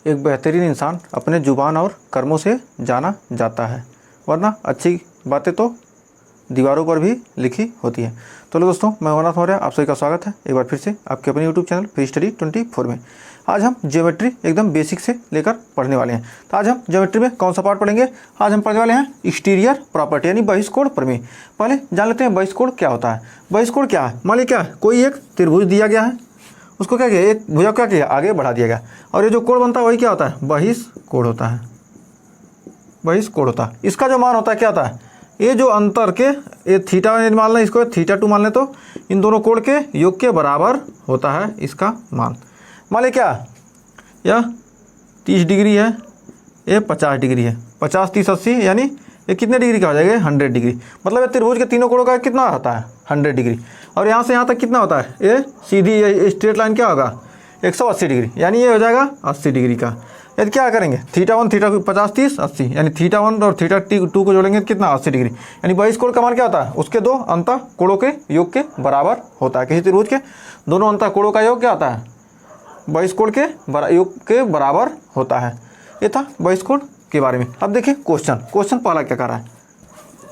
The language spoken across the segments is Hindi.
एक बेहतरीन इंसान अपने ज़ुबान और कर्मों से जाना जाता है, वरना अच्छी बातें तो दीवारों पर भी लिखी होती है। तो लो दोस्तों, मैं अमरनाथ मौर्य, आप सभी का स्वागत है एक बार फिर से आपके अपने यूट्यूब चैनल फ्री स्टडी 24 में। आज हम ज्योमेट्री एकदम बेसिक से लेकर पढ़ने वाले हैं। तो आज हम ज्योमेट्री में कौन सा पार्ट पढ़ेंगे? आज हम पढ़ने वाले हैं एक्सटीरियर प्रॉपर्टी यानी बहिष्कोण प्रमेय। पहले जान लेते हैं बहिष्कोण क्या होता है। बहिष्कोण क्या है? मान लीजिए क्या है, कोई एक त्रिभुज दिया गया है, उसको क्या किया, एक भुजा क्या किया, आगे बढ़ा दिया गया, और ये जो कोण बनता है वही क्या होता है, बहिष्कोण होता है। बहिष्कोण होता है। इसका जो मान होता है क्या होता है, ये जो अंतर के, ये थीटा मान लें, इसको थीटा 2 मान लें, तो इन दोनों कोण के योग के बराबर होता है इसका मान। मान लें क्या, यह 30 डिग्री है, ये 50 डिग्री है, 50 30 80 यानी ये कितने डिग्री का हो जाएगा, 100 डिग्री। मतलब ये त्रिभुज के तीनों कोणों का कितना होता है, 100 डिग्री। और यहाँ से यहाँ तक कितना होता है, ये सीधी ये स्ट्रेट लाइन क्या होगा, 180 डिग्री, यानी ये हो जाएगा 80 डिग्री का। यदि क्या करेंगे, थीटा 1 थीटा 2 50 30 80, यानी थीटा 1 और थीटा 2 को जोड़ेंगे तो कितना, 80 डिग्री। यानी बहिष्कोण का मान क्या होता है, उसके दो अंतः कोणों के योग के बराबर होता है। किसी त्रिभुज के दोनों अंतः कोणों का योग क्या होता है, बहिष्कोण के योग के बराबर होता है। ये था बहिष्कोण के बारे में। अब देखिए क्वेश्चन पहला क्या कर रहा है,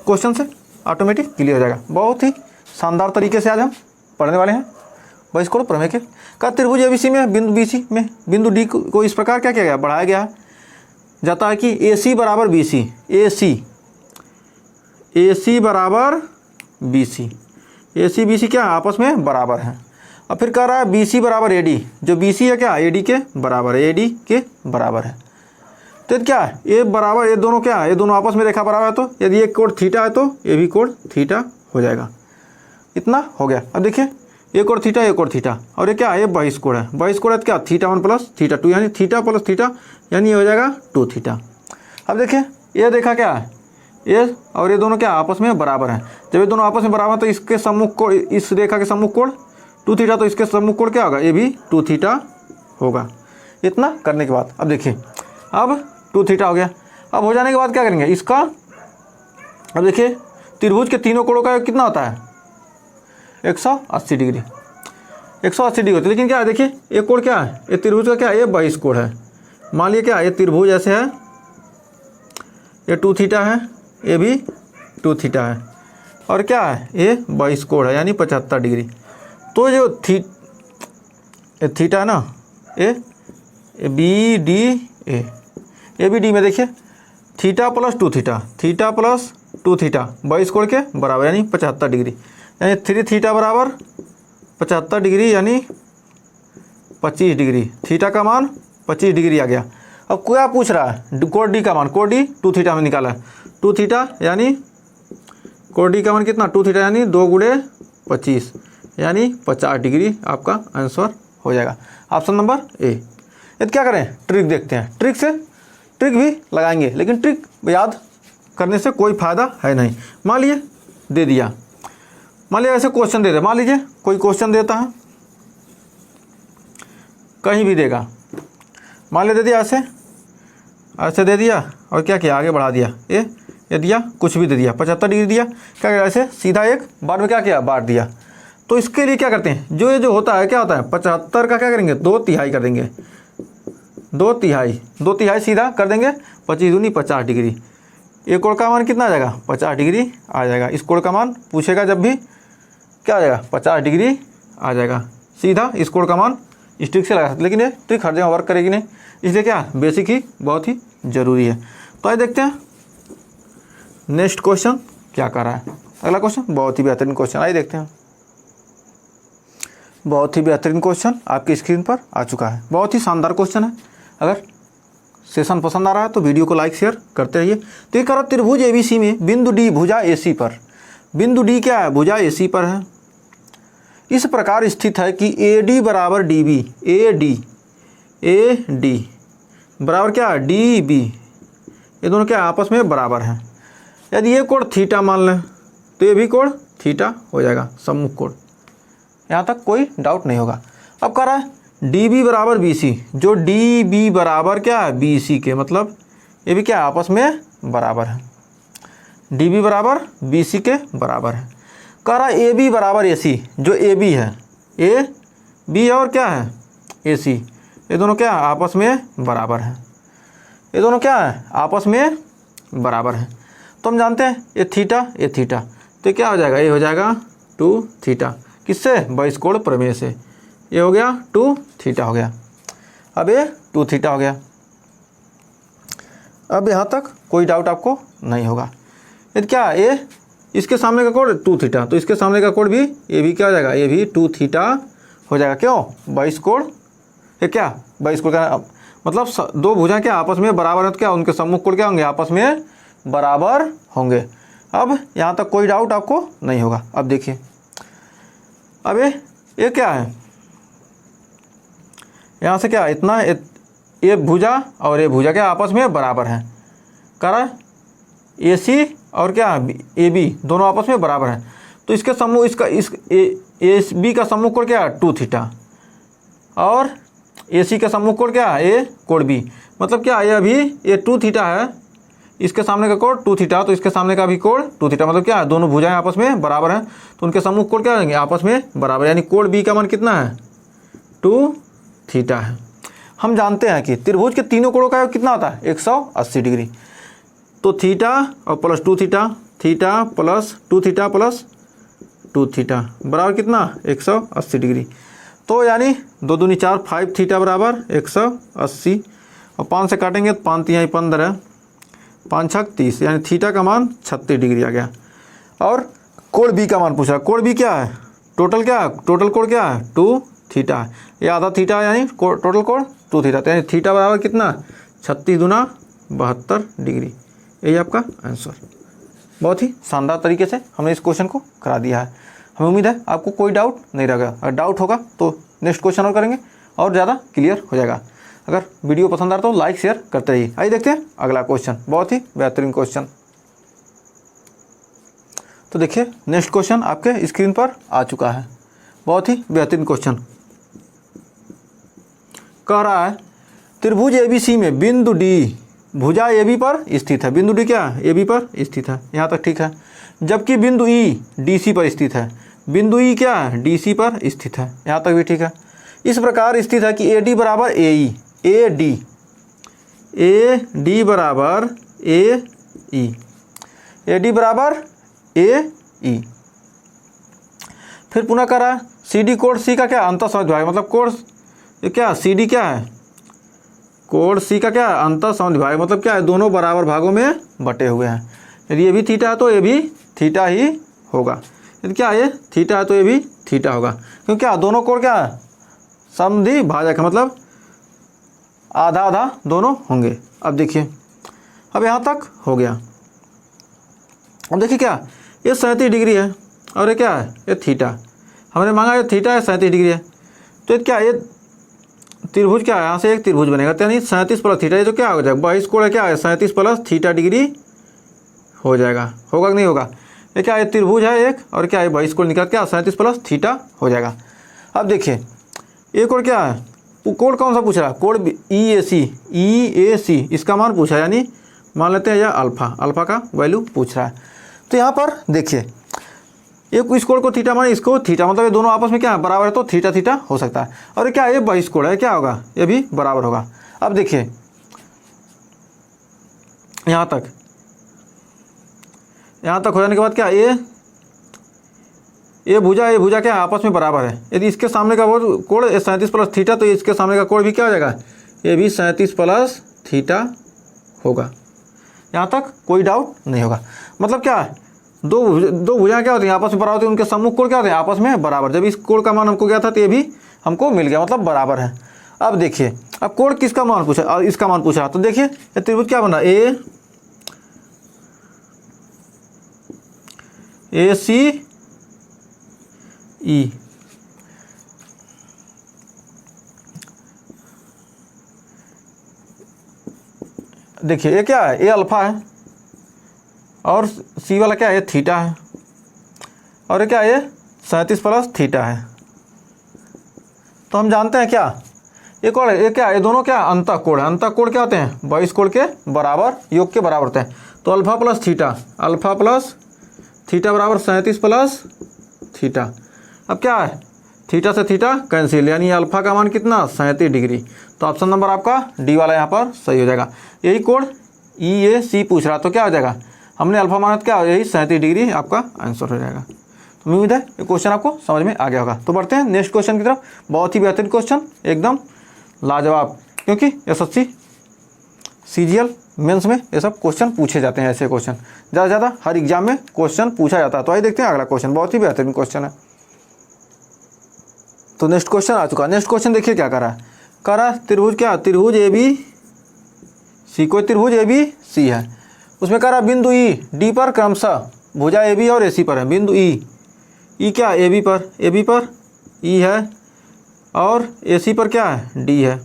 क्वेश्चन से ऑटोमेटिक क्लियर हो जाएगा। बहुत ही शानदार तरीके से आज हम पढ़ने वाले हैं बहिष्कोण प्रमेय के। का त्रिभुज एबीसी में बिंदु बीसी में बिंदु डी को इस प्रकार क्या किया गया, बढ़ाया गया जाता है कि AC बराबर BC, AC बराबर BC, AC BC क्या आपस में बराबर है। अब फिर कह रहा है BC बराबर AD, जो BC है क्या AD के बराबर है, AD के बराबर है। तो क्या है, ये बराबर, ये दोनों क्या है, ये दोनों आपस में रेखा बराबर है, तो यदि एक कोण थीटा है तो ये भी कोण थीटा हो जाएगा। इतना हो गया। अब देखिए एक और थीटा, एक और थीटा, और ये क्या है, ये बहिष्कोण है। बहिष्कोण है क्या, थीटा 1 प्लस थीटा 2, यानी थीटा प्लस थीटा, यानी ये हो जाएगा 2 थीटा। अब देखिए ये देखा क्या है, ये और ये दोनों क्या आपस में बराबर हैं। जब ये दोनों आपस में बराबर तो इसके सम्मुख कोण, इस रेखा के सम्मुख कोण 2 थीटा, तो इसके सम्मुख कोण क्या होगा, ये भी 2 थीटा होगा। इतना करने के बाद अब देखिए, अब 2 थीटा हो गया। अब हो जाने के बाद क्या करेंगे इसका, अब देखिए त्रिभुज के तीनों कोणों का कितना होता है, 180 डिग्री, 180 डिग्री होती है। लेकिन क्या है, देखिए एक कोण क्या है, ये त्रिभुज का क्या है, ये बहिष्कोण है। मान लिया क्या, ये त्रिभुज ऐसे है, ये 2 थीटा है, ये भी 2 थीटा है, और क्या है, ये बहिष्कोण है यानी 75 डिग्री। तो जो थीटा है ना, ये BDA, ABD में देखिए theta plus 2 theta, theta plus 2 theta बहिष्कोण के बराबर यानी 75 डिग्री, यानी 3 थीटा बराबर 75 डिग्री यानी 25 डिग्री। थीटा का मान 25 डिग्री आ गया। अब क्या पूछ रहा है, कोण डी का मान, कोण डी 2 थीटा में निकाला है, 2 थीटा यानी कोण डी का मान कितना, 2 थीटा यानी 2 गुणे 25 यानी 50 डिग्री आपका आंसर हो जाएगा, ऑप्शन नंबर ए। यदि क्या करें, ट्रिक देखते हैं, ट्रिक भी लगाएंगे, लेकिन ट्रिक याद करने से कोई फ़ायदा है नहीं। मान लीजिए दे दिया, मान लीजिए ऐसे क्वेश्चन दे दे, मान लीजिए कोई क्वेश्चन देता है, कहीं भी देगा, मान लीजिए दे दिया ऐसे दे दिया, और क्या किया, आगे बढ़ा दिया, ये दिया, कुछ भी दे दिया, 75 डिग्री दिया, क्या किया, ऐसे सीधा एक बार में क्या किया, बांट दिया। तो इसके लिए क्या करते हैं, जो ये जो होता है क्या होता है, 75 का क्या करेंगे, 2 तिहाई कर देंगे, 2 तिहाई सीधा कर देंगे, 25 दूनी 50 डिग्री। एक कोण का मान कितना आ जाएगा, 50 डिग्री आ जाएगा। इस कोण का मान पूछेगा जब भी क्या आ जाएगा, 50 डिग्री आ जाएगा। सीधा इस कोण का मान इस ट्रिक से लगा सकते, लेकिन ये ट्रिक हर जगह वर्क करेगी नहीं, इसलिए क्या बेसिक ही बहुत ही ज़रूरी है। तो आइए देखते हैं नेक्स्ट क्वेश्चन क्या कर रहा है। अगला क्वेश्चन बहुत ही बेहतरीन क्वेश्चन, आइए देखते हैं। बहुत ही बेहतरीन क्वेश्चन आपकी स्क्रीन पर आ चुका है, बहुत ही शानदार क्वेश्चन है। अगर सेशन पसंद आ रहा है तो वीडियो को लाइक शेयर करते रहिए। तो ये करो, त्रिभुज ABC में बिंदु D भुजा AC पर, बिंदु D क्या है, भुजा AC पर है, इस प्रकार स्थित है कि AD बराबर DB, AD बराबर क्या है, DB, ये दोनों क्या आपस में बराबर हैं। यदि ये कोण थीटा मान लें तो ये भी कोण थीटा हो जाएगा, सम्मुख कोण, यहाँ तक कोई डाउट नहीं होगा। अब कह रहा है DB बराबर BC, जो DB बराबर क्या है, BC के, मतलब ये भी क्या आपस में बराबर है, DB बराबर BC के बराबर है। कह रहा है AB बराबर AC, जो AB है, AB और क्या है AC, ये दोनों क्या आपस में बराबर हैं, ये दोनों क्या है आपस में बराबर हैं। तो हम जानते हैं ये थीटा, तो क्या हो जाएगा, ये हो जाएगा 2 थीटा, किससे, बहिष्कोण प्रमेय से। ये हो गया 2 थीटा हो गया। अब ये 2 थीटा हो गया। अब यहाँ तक कोई डाउट आपको नहीं होगा। ये क्या, ये इसके सामने का कोण 2 थीटा, तो इसके सामने का कोण भी, ये भी क्या हो जाएगा, ये भी 2 थीटा हो जाएगा। क्यों, बहिष्कोण, ये क्या बहिष्कोण का मतलब दो भुजाएं क्या आपस में बराबर है, तो क्या उनके सम्मुख कोण क्या होंगे, आपस में बराबर होंगे। अब यहाँ तक कोई डाउट आपको नहीं होगा। अब देखिए, अब ये क्या है, यहाँ से क्या इतना, ये भुजा और ये भुजा क्या आपस में बराबर हैं, करा AC और क्या AB दोनों आपस में बराबर हैं। तो इसके सम्मुख, इसका इस AB का सम्मुख कोण क्या 2 थीटा और AC का सम्मुख कोण क्या है, कोण B, मतलब क्या ये अभी ये 2 थीटा है, इसके सामने का कोण 2 थीटा, तो इसके सामने का भी कोण 2 थीटा, मतलब क्या दोनों भुजाएं आपस में बराबर हैं, तो उनके सम्मुख कोण क्या होंगे, आपस में बराबर, यानी कोण B का मान कितना है 2 थीटा है। हम जानते हैं कि त्रिभुज के तीनों कोणों का योग कितना होता है 180 डिग्री, तो थीटा और plus 2 theta, theta plus 2 theta plus 2 theta बराबर कितना 180 डिग्री। तो यानी 2 दूनी 4, 5 थीटा बराबर 180, और 5 से काटेंगे तो 5 तिहाई 15, 5 छक 30, यानी थीटा का मान 36 डिग्री आ गया। और कोण B का मान पूछा, कोण B क्या है, टोटल कोण क्या है 2 थीटा है, ये आधा थीटा है, यानी टोटल कोण 2 थीटा, तो यानी थीटा बराबर कितना 36 दूना 72 डिग्री। यही आपका आंसर। बहुत ही शानदार तरीके से हमने इस क्वेश्चन को करा दिया है। हमें उम्मीद है आपको कोई डाउट नहीं रहेगा। अगर डाउट होगा तो नेक्स्ट क्वेश्चन और करेंगे और ज़्यादा क्लियर हो जाएगा। अगर वीडियो पसंद आ रहा तो लाइक शेयर करते रहिए। आइए देखते हैं अगला क्वेश्चन, बहुत ही बेहतरीन क्वेश्चन। तो देखिए नेक्स्ट क्वेश्चन आपके स्क्रीन पर आ चुका है। बहुत ही बेहतरीन क्वेश्चन कह रहा है, त्रिभुज ABC में बिंदु D भुजा AB पर स्थित है। बिंदु D क्या है, AB पर स्थित है, यहाँ तक ठीक है। जबकि बिंदु E DC पर स्थित है। बिंदु E क्या है, DC पर स्थित है, यहाँ तक भी ठीक है। इस प्रकार स्थित है कि AD बराबर AE, AD बराबर AE, AD बराबर AE। फिर पुनः करा CD कोण C का क्या अंतःसमद्विभाजक भाग, मतलब कोण क्या CD क्या है, कोण C का क्या अंतःसमद्विभाजक भाग, मतलब क्या है दोनों बराबर भागों में बटे हुए हैं। यदि ये भी थीटा है तो ये भी थीटा ही होगा। यदि क्या ये थीटा है तो ये भी थीटा होगा, क्योंकि क्या दोनों कोण क्या समद्विभाजक है, मतलब आधा आधा दोनों होंगे। अब देखिए, अब यहाँ तक हो गया। अब देखिए क्या ये 37 डिग्री है और ये क्या है, ये थीटा हमने मांगा, ये थीटा है 37 डिग्री है। तो क्या ये त्रिभुज क्या है, यहाँ से एक त्रिभुज बनेगा, तो यानी 37 प्लस थीटा, ये तो क्या हो जाएगा बहिष्कोण है, क्या है 37 प्लस थीटा डिग्री हो जाएगा। होगा कि नहीं होगा, ये क्या है त्रिभुज है एक, और क्या है बहिष्कोण निकल क्या 37 प्लस थीटा हो जाएगा। अब देखिए एक कोण क्या है, कोण कौन सा पूछ रहा है, कोण EAC, इसका मान पूछा है, यानी मान लेते हैं यह अल्फा का वैल्यू पूछ रहा है। तो यहाँ पर देखिए एक इस कोण को थीटा माने इसको थीटा, मतलब ये दोनों आपस में क्या है बराबर है, तो थीटा थीटा हो सकता है। और ये क्या है, ये बहिष्कोण है, क्या होगा ये भी बराबर होगा। अब देखिए यहाँ तक हो जाने के बाद क्या ये भुजा क्या है आपस में बराबर है। यदि इसके सामने का वो कोण 37 प्लस थीटा, तो इसके सामने का कोण भी क्या हो जाएगा, ये भी 37 प्लस थीटा होगा। यहाँ तक कोई डाउट नहीं होगा। मतलब क्या है दो भुजाएं क्या होती हैं आपस में बराबर होती हैं, उनके सम्मुख कोण क्या होते हैं आपस में बराबर। जब इस कोण का मान हमको गया था तो ये भी हमको मिल गया, मतलब बराबर है। अब देखिए अब कोण किसका मान पूछा और इसका मान पूछा, तो देखिए ये त्रिभुज क्या बन रहा है ACE। देखिए ये क्या है, ये अल्फा है और C वाला क्या है थीटा है, और ये क्या है 37 प्लस थीटा है। तो हम जानते हैं क्या ये कोण है, ये क्या ये दोनों क्या अंतःकोण है। अंतःकोण क्या होते हैं बहिष्कोण के बराबर योग के बराबर होते हैं। तो अल्फा प्लस थीटा बराबर 37 प्लस थीटा। अब क्या है थीटा से थीटा कैंसिल, यानी अल्फा का मान कितना 37 डिग्री। तो ऑप्शन नंबर आपका डी वाला यहाँ पर सही हो जाएगा। यही कोड EAC पूछ रहा, तो क्या हो जाएगा, हमने अल्फा माना तो क्या हो, यही 37 डिग्री आपका आंसर हो जाएगा। तो उम्मीद है ये क्वेश्चन आपको समझ में आ गया होगा। तो बढ़ते हैं नेक्स्ट क्वेश्चन की तरफ। बहुत ही बेहतरीन क्वेश्चन, एकदम लाजवाब, क्योंकि SSC CGL मेंस में ये सब क्वेश्चन पूछे जाते हैं। ऐसे क्वेश्चन ज़्यादा से ज़्यादा हर एग्जाम में क्वेश्चन पूछा जाता है। तो आइए देखते हैं अगला क्वेश्चन, बहुत ही बेहतरीन क्वेश्चन है। तो नेक्स्ट क्वेश्चन आ चुका। नेक्स्ट क्वेश्चन देखिए क्या कर रहा है, त्रिभुज क्या, त्रिभुज ABC, कोई त्रिभुज ABC है, उसमें कह रहा बिंदु D पर क्रमशः भुजा AB और AC पर है। बिंदु E क्या AB पर E है और AC पर क्या है D है।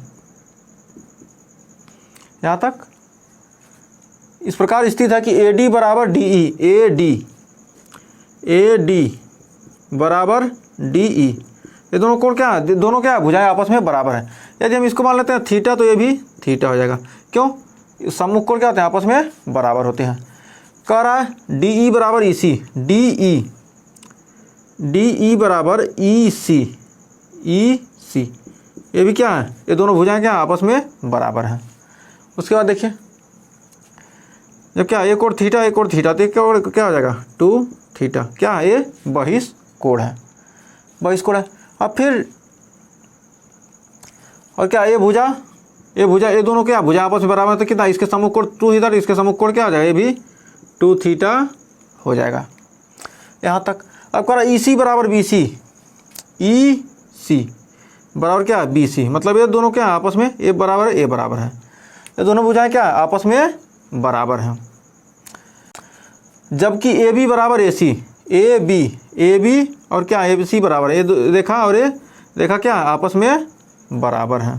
यहाँ तक इस प्रकार स्थित है कि AD बराबर DE, AD बराबर DE, ये दोनों कोण क्या है, दोनों क्या है, भुजाएं आपस में बराबर है। यदि हम इसको मान लेते हैं थीटा, तो ये भी थीटा हो जाएगा। क्यों, सम्मुख कोण क्या होते हैं, आपस में बराबर होते हैं। कह रहा है DE बराबर EC, DE बराबर EC, ये भी क्या है, ये दोनों भुजाएं क्या आपस में बराबर हैं। उसके बाद देखिए जब क्या एक और थीटा एक और थीटा, तो क्या हो जाएगा 2 थीटा, क्या है ये बहिष कोण है, बहिष कोण है। अब फिर और क्या ये भुजा ये दोनों क्या भुजा आपस में बराबर है, तो कितना, इसके सम्मुख कोण 2 थीटा, इसके सम्मुख कोण क्या हो जाएगा, ये भी 2 थीटा हो जाएगा। यहाँ तक अब कह रहा EC बराबर BC, EC बराबर क्या है BC, मतलब ये दोनों क्या आपस में ए बराबर है, ए बराबर है, ये दोनों भुजाएं क्या आपस में बराबर हैं। जबकि AB बराबर AC, AB और क्या ABC बराबर है, ये देखा और ये देखा क्या आपस में बराबर हैं।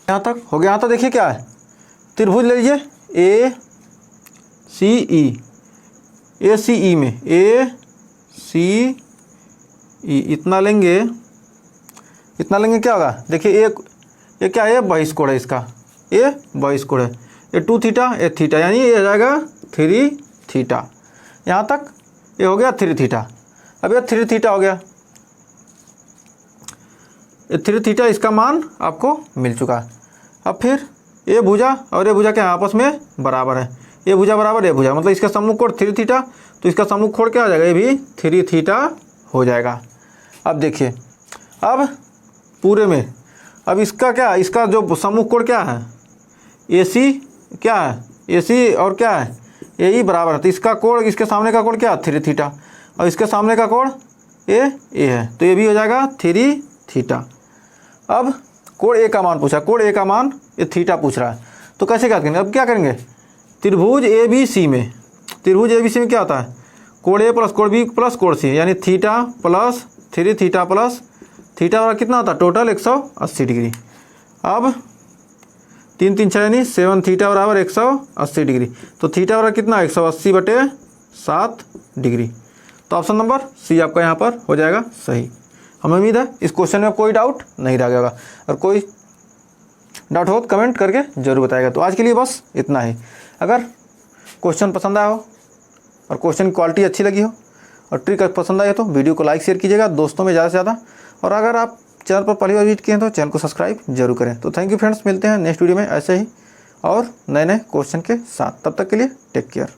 यहाँ तक हो गया। यहाँ तक देखिए क्या है, त्रिभुज ले लीजिए ACE में ACE इतना लेंगे क्या होगा, देखिए ये क्या है, बहिष कोण है, इसका ये बहिष कोण है, ये 2 थीटा ये थीटा, यानी ये आ जाएगा 3 थीटा। यहाँ तक ये हो गया 3 थीटा। अब ये 3 थीटा हो गया, ये 3 थीटा इसका मान आपको मिल चुका है। अब फिर ये भुजा और ये भुजा क्या आपस में बराबर है, ये भुजा बराबर ये भुजा, मतलब इसका सम्मुख कोण 3 थीटा, तो इसका सम्मुख कोण क्या हो जाएगा, ये भी 3 थीटा हो जाएगा। अब देखिए अब पूरे में अब इसका क्या, इसका जो सम्मुख कोण क्या है AC, क्या है AC और क्या है AE बराबर है, तो इसका कोण, इसके सामने का कोण क्या 3 थीटा, और इसके सामने का कोण ए है, तो ये भी हो जाएगा 3 थीटा। अब कोण A का मान पूछा, कोण A का मान ये थीटा पूछ रहा है, तो कैसे क्या करेंगे, अब क्या करेंगे, त्रिभुज ABC में क्या होता है, कोण A प्लस कोण B प्लस कोण C, यानी theta plus 3 theta plus theta वाला कितना होता है टोटल 180 डिग्री। अब 3 3 6 यानी 7 थीटा बराबर 180 डिग्री, तो थीटा बराबर कितना 180/7 डिग्री। तो ऑप्शन नंबर C आपका यहाँ पर हो जाएगा सही। हमें उम्मीद है इस क्वेश्चन में कोई डाउट नहीं रह गया होगा, और कोई डाउट हो तो कमेंट करके जरूर बताएगा। तो आज के लिए बस इतना ही। अगर क्वेश्चन पसंद आया हो और क्वेश्चन की क्वालिटी अच्छी लगी हो और ट्रिक पसंद आई हो तो वीडियो को लाइक शेयर कीजिएगा दोस्तों में ज़्यादा से ज़्यादा, और अगर आप चैनल पर पहली बार विजिट किए हैं तो चैनल को सब्सक्राइब जरूर करें। तो थैंक यू फ्रेंड्स, मिलते हैं नेक्स्ट वीडियो में ऐसे ही और नए क्वेश्चन के साथ। तब तक के लिए टेक केयर।